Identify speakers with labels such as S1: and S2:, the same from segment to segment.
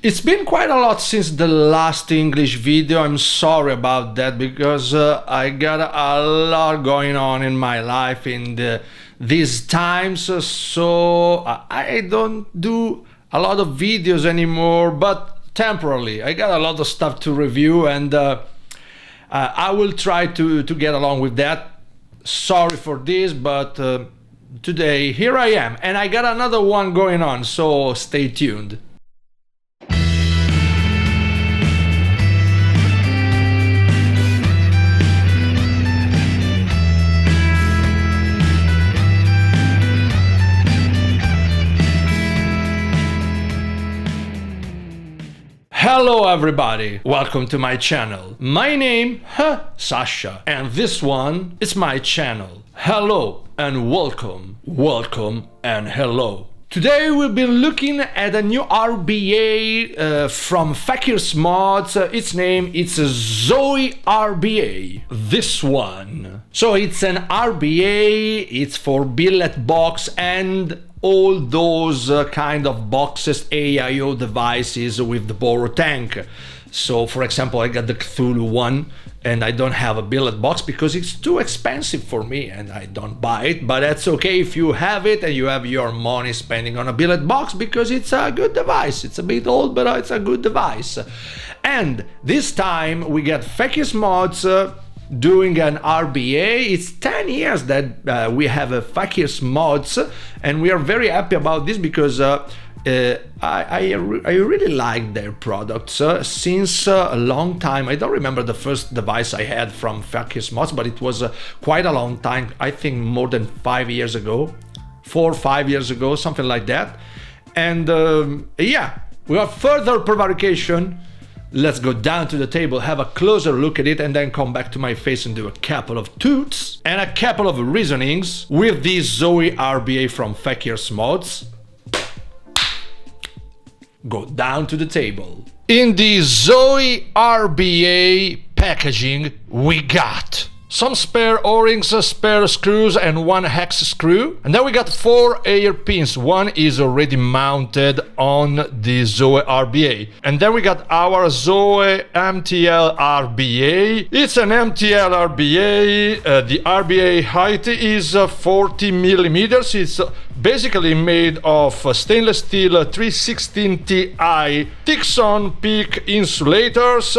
S1: It's been quite a lot since the last English video. I'm sorry about that because I got a lot going on in my life in these times, so I don't do a lot of videos anymore, but temporarily. I got a lot of stuff to review and I will try to get along with that. Sorry for this, but today here I am and I got another one going on, so stay tuned. Hello everybody, welcome to my channel. My name, Sacha, and this one is my channel. Hello and welcome, welcome and hello. Today we'll be looking at a new RBA from Fakirs Mods. Its name is Zoe RBA. This one. So it's an RBA, it's for billet box and all those kind of boxes, AIO devices with the borrow tank. So for example, I got the Cthulhu one and I don't have a billet box because it's too expensive for me and I don't buy it, but that's okay if you have it and you have your money spending on a billet box because it's a good device. It's a bit old, but it's a good device. And this time we got Fakirs Mods doing an RBA. It's 10 years that we have a Fakirs Mods and we are very happy about this because I really like their products since a long time. I don't remember the first device I had from Fakirs Mods, but it was quite a long time. I think more than 5 years ago, 4 or 5 years ago, something like that. And yeah, without further prevarication, let's go down to the table, have a closer look at it, and then come back to my face and do a couple of toots and a couple of reasonings with this Zoe RBA from Fakirs Mods. Go down to the table. In the Zoe RBA packaging, we got some spare O-rings, spare screws, and one hex screw. And then we got 4 air pins. One is already mounted on the Zoe RBA. And then we got our Zoe MTL RBA. It's an MTL RBA. The RBA height is 40 millimeters. It's basically made of stainless steel 316 Ti Tixon peak insulators.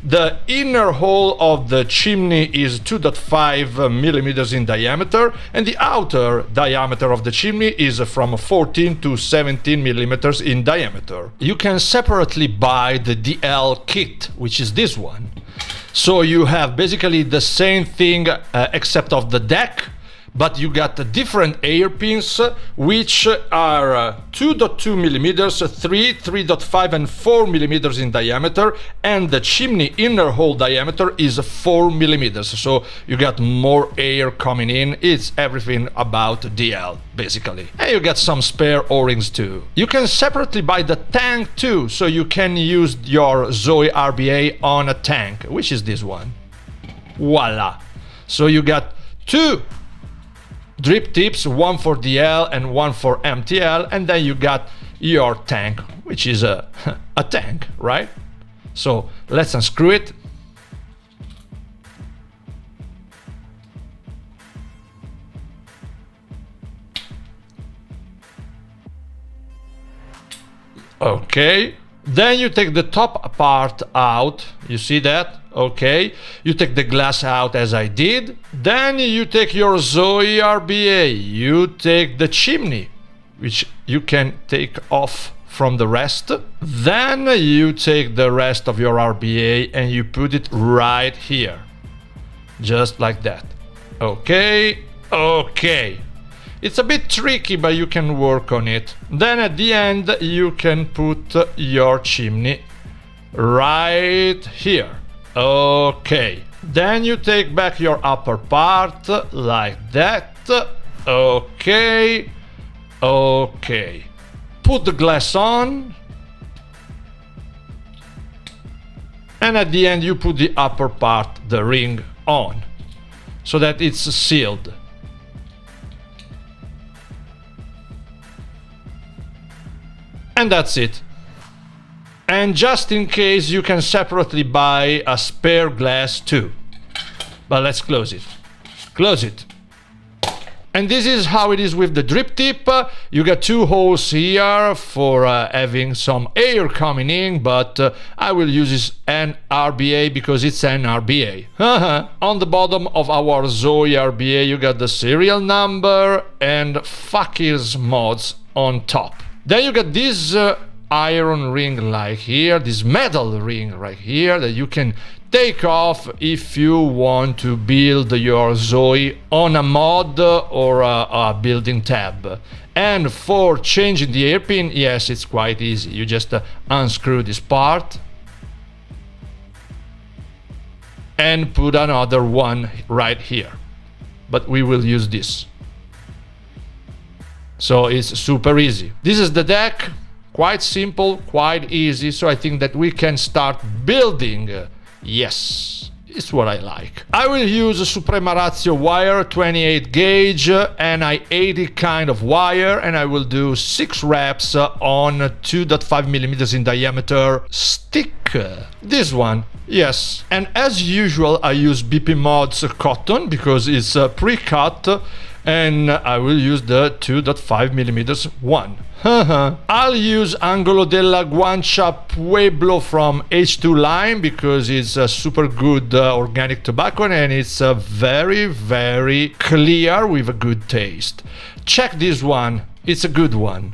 S1: The inner hole of the chimney is 2.5 millimeters in diameter, and the outer diameter of the chimney is from 14 to 17 millimeters in diameter. You can separately buy the DL kit, which is this one. So you have basically the same thing except of the deck, but you got different air pins, which are 2.2 millimeters, 3, 3.5 and 4 millimeters in diameter, and the chimney inner hole diameter is 4 millimeters. So you got more air coming in. It's everything about DL, basically. And you got some spare O-rings too. You can separately buy the tank too, so you can use your Zoe RBA on a tank, which is this one. Voila! So you got 2 drip tips, one for DL and one for MTL, and then you got your tank, which is a tank, right? So let's unscrew it. Okay, then you take the top part out, you see that? Okay, you take the glass out as I did. Then you take your Zoe RBA, you take the chimney, which you can take off from the rest. Then you take the rest of your RBA and you put it right here, just like that. Okay, okay. It's a bit tricky, but you can work on it. Then at the end you can put your chimney right here. Okay, then you take back your upper part like that. Okay, okay. Put the glass on, and at the end you put the upper part, the ring, on, so that it's sealed. And that's it. And just in case, you can separately buy a spare glass too. But let's close it. Close it. And this is how it is with the drip tip. You got two holes here for having some air coming in, but I will use this an RBA because it's an RBA. On the bottom of our Zoe RBA, you got the serial number and Fakirs Mods on top. Then you got this iron ring like here, this metal ring right here that you can take off if you want to build your Zoe on a mod or a building tab. And for changing the hairpin, yes, it's quite easy. You just unscrew this part and put another one right here. But we will use this. So it's super easy. This is the deck. Quite simple, quite easy. So I think that we can start building. Yes, it's what I like. I will use a Suprema Ratio wire, 28 gauge, and I 80 kind of wire, and I will do 6 reps on 2.5 millimeters in diameter stick. This one, yes. And as usual, I use BP Mods cotton because it's pre-cut, and I will use the 2.5 millimeters one. I'll use Angolo della Guancia Pueblo from H2 Lime because it's a super good organic tobacco and it's very, very clear with a good taste. Check this one, it's a good one.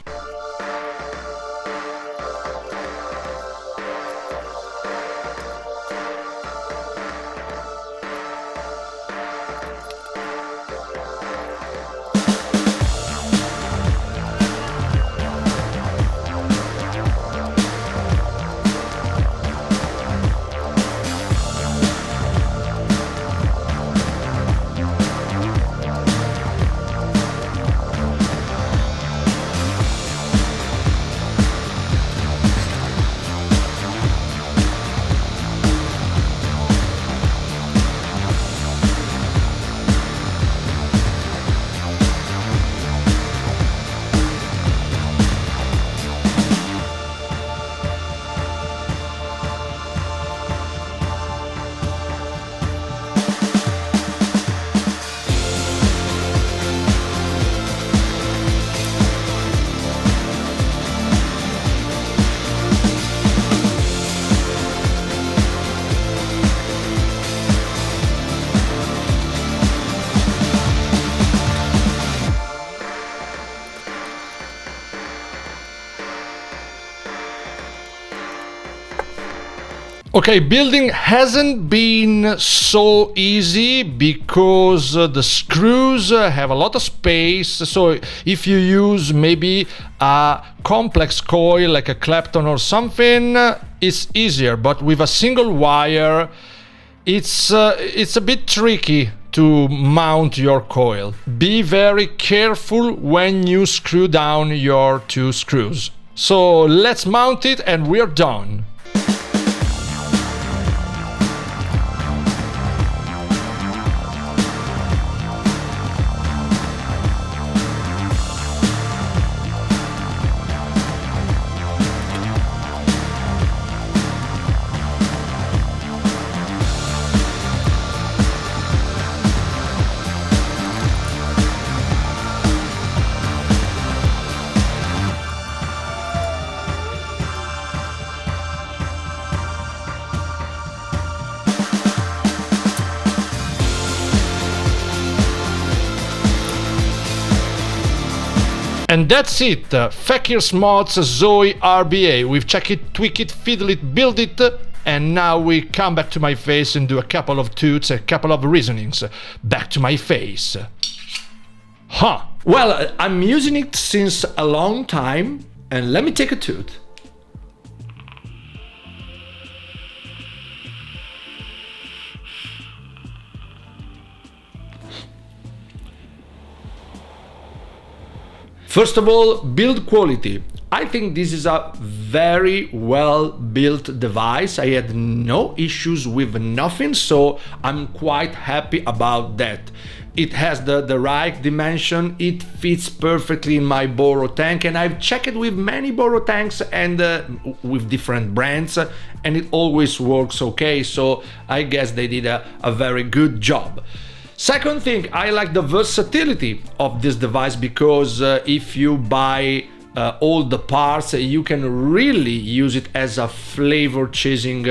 S1: Okay, building hasn't been so easy because the screws have a lot of space. So if you use maybe a complex coil like a Clapton or something, it's easier. But with a single wire, it's a bit tricky to mount your coil. Be very careful when you screw down your two screws. So let's mount it and we're done. And that's it, Fakirs Mods Zoe RBA. We've checked it, tweak it, fiddle it, build it, and now we come back to my face and do a couple of toots, a couple of reasonings. Back to my face. Well, I'm using it since a long time, and let me take a toot. First of all, build quality. I think this is a very well built device. I had no issues with nothing, so I'm quite happy about that. It has the right dimension, it fits perfectly in my Boro tank, and I've checked it with many Boro tanks and with different brands, and it always works okay, so I guess they did a very good job. Second thing, I like the versatility of this device, because if you buy all the parts, you can really use it as a flavor chasing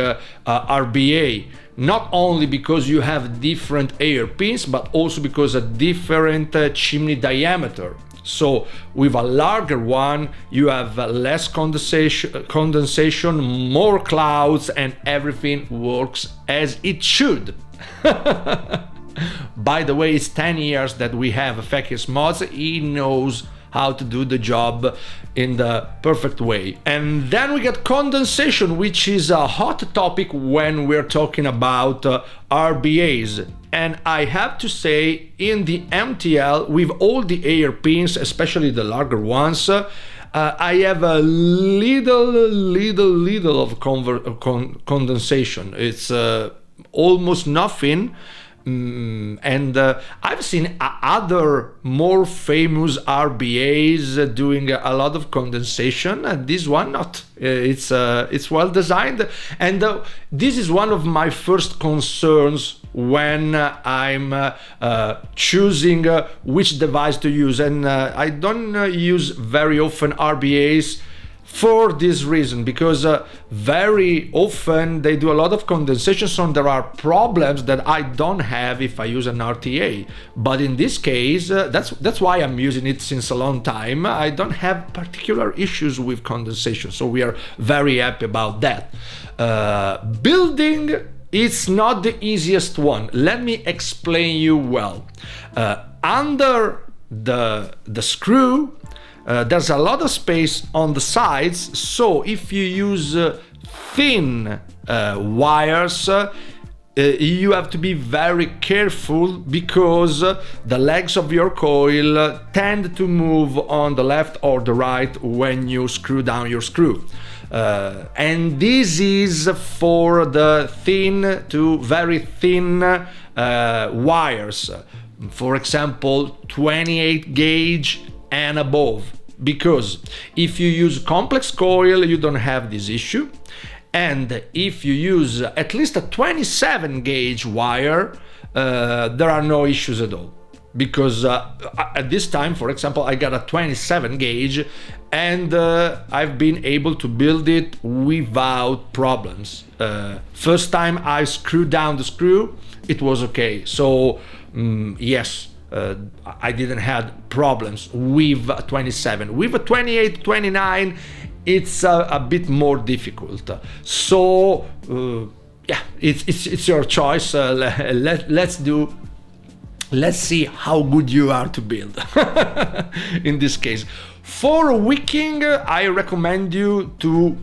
S1: RBA. Not only because you have different air pins, but also because a different chimney diameter. So with a larger one, you have less condensation, more clouds, and everything works as it should. By the way, it's 10 years that we have Fakirs Mods. He knows how to do the job in the perfect way. And then we get condensation, which is a hot topic when we're talking about RBAs. And I have to say, in the MTL, with all the air pins, especially the larger ones, I have a little of condensation. It's almost nothing. And I've seen other more famous RBAs doing a lot of condensation, and this one not. It's well designed, and this is one of my first concerns when I'm choosing which device to use, and I don't use very often RBAs for this reason, because very often they do a lot of condensation, so there are problems that I don't have if I use an RTA. But in this case, that's why I'm using it since a long time. I don't have particular issues with condensation, so we are very happy about that. Building, it's not the easiest one. Let me explain you well. Under the screw, there's a lot of space on the sides, so if you use thin wires, you have to be very careful, because the legs of your coil tend to move on the left or the right when you screw down your screw. And this is for the thin to very thin wires, for example 28 gauge and above, because if you use complex coil you don't have this issue, and if you use at least a 27 gauge wire, there are no issues at all, because at this time, for example, I got a 27 gauge and I've been able to build it without problems. First time I screwed down the screw, it was okay, so yes, I didn't have problems with a 27. With a 28, 29, it's a bit more difficult. So yeah, it's your choice. Let's see how good you are to build. In this case, for wicking, I recommend you to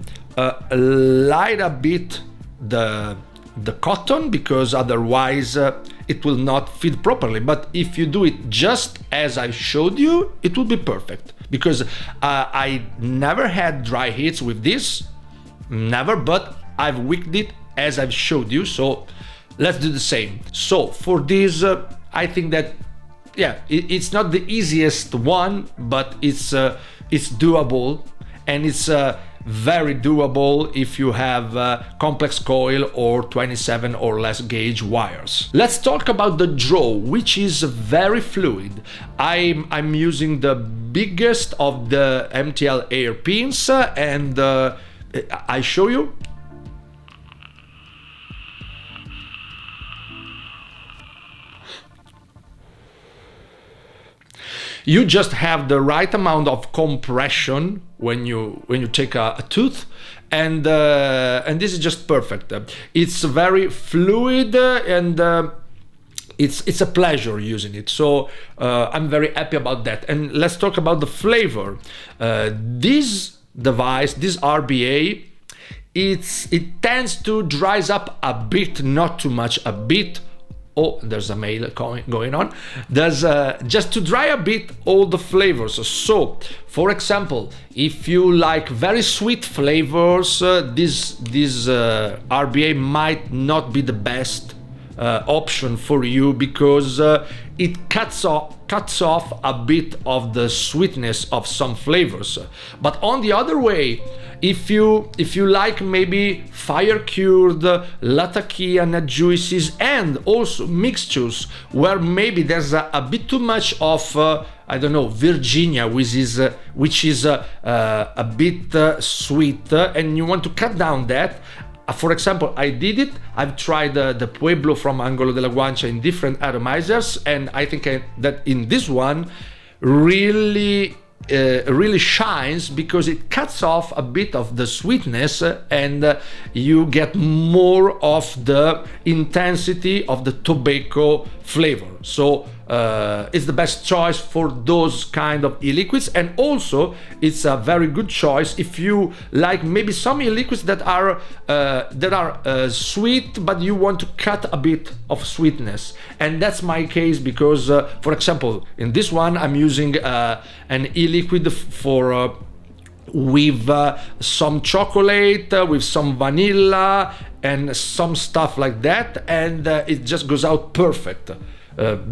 S1: light a bit the cotton, because otherwise it will not fit properly. But if you do it just as I showed you, it will be perfect, because I never had dry hits with this, never, but I've wicked it as I've showed you, so let's do the same. So for this, I think that, yeah, it's not the easiest one, but it's doable, and it's very doable if you have complex coil or 27 or less gauge wires. Let's talk about the draw, which is very fluid. I'm using the biggest of the MTL air pins, and I show you. You just have the right amount of compression when you take a tooth, and this is just perfect. It's very fluid, and it's a pleasure using it. So I'm very happy about that. And let's talk about the flavor. This device, this RBA, it tends to dries up a bit, not too much, a bit Oh, there's a mail going on. There's just to dry a bit all the flavors. So, for example, if you like very sweet flavors, this RBA might not be the best option for you, because it cuts off a bit of the sweetness of some flavors. But on the other way, if you like maybe fire cured, latakia, nut juices, and also mixtures where maybe there's a bit too much of I don't know, Virginia, which is a bit sweet, and you want to cut down that. For example, I did it. I've tried the Pueblo from Angolo de la Guancia in different atomizers, and I think that in this one really shines, because it cuts off a bit of the sweetness, and you get more of the intensity of the tobacco flavor. So it's the best choice for those kind of e-liquids, and also it's a very good choice if you like maybe some e-liquids that are sweet, but you want to cut a bit of sweetness. And that's my case, because for example, in this one I'm using an e-liquid for with some chocolate, with some vanilla and some stuff like that, and it just goes out perfect.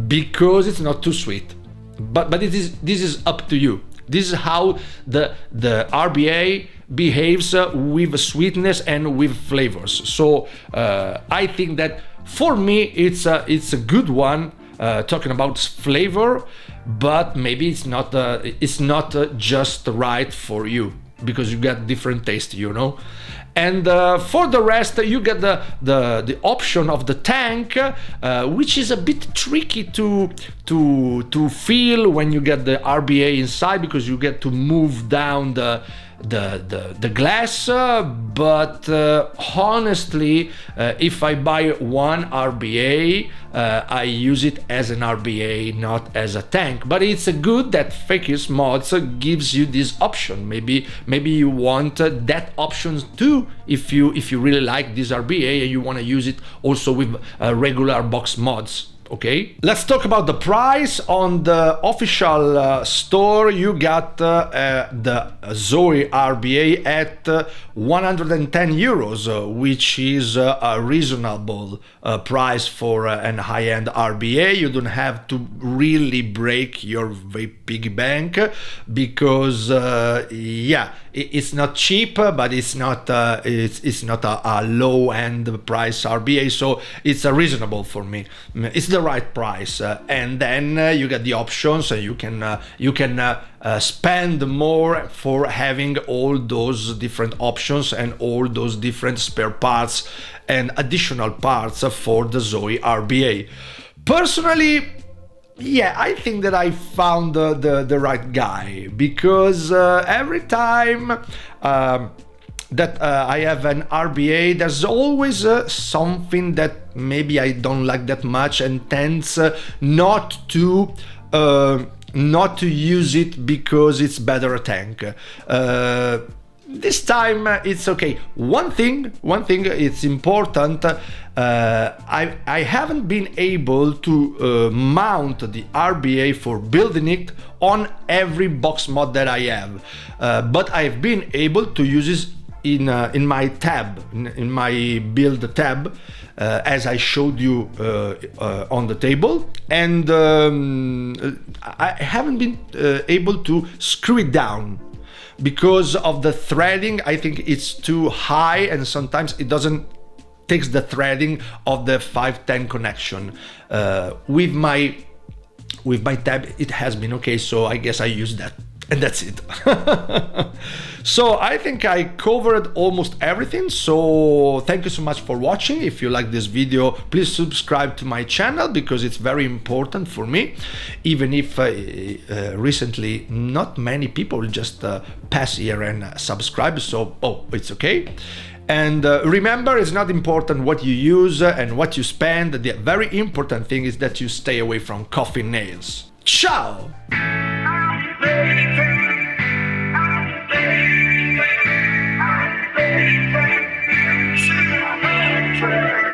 S1: Because it's not too sweet, but this is up to you. This is how the RBA behaves with sweetness and with flavors. So I think that for me it's a good one, talking about flavor, but maybe it's not just right for you, because you get different taste, you know. And for the rest, you get the option of the tank, which is a bit tricky to feel when you get the RBA inside, because you get to move down the glass, but honestly, if I buy one RBA, I use it as an RBA, not as a tank. But it's good that Fakirs Mods gives you this option. Maybe you want that option too, if you really like this RBA and you want to use it also with regular box mods. Okay, let's talk about the price. On the official store, you got the Zoe RBA at 110 euros, which is a reasonable price for a high-end RBA. You don't have to really break your piggy bank, because yeah, it's not cheap, but it's not a low-end price RBA, so it's reasonable for me. It's the right price, and then you get the options, and you can spend more for having all those different options and all those different spare parts and additional parts for the Zoe RBA. Personally, yeah, I think that I found the right guy, because every time that I have an RBA, there's always something that maybe I don't like that much, and tends not to use it because it's better a tank. This time it's okay. One thing it's important. I haven't been able to mount the RBA for building it on every box mod that I have, but I've been able to use it in my tab, in my build tab, as I showed you on the table, and I haven't been able to screw it down because of the threading. I think it's too high, and sometimes it doesn't takes the threading of the 510 connection. With my tab it has been okay, so I guess I use that, and that's it. So I think I covered almost everything, so thank you so much for watching. If you like this video, please subscribe to my channel, because it's very important for me, even if recently not many people just pass here and subscribe, so it's okay. And remember, it's not important what you use and what you spend. The very important thing is that you stay away from coffee nails. Ciao!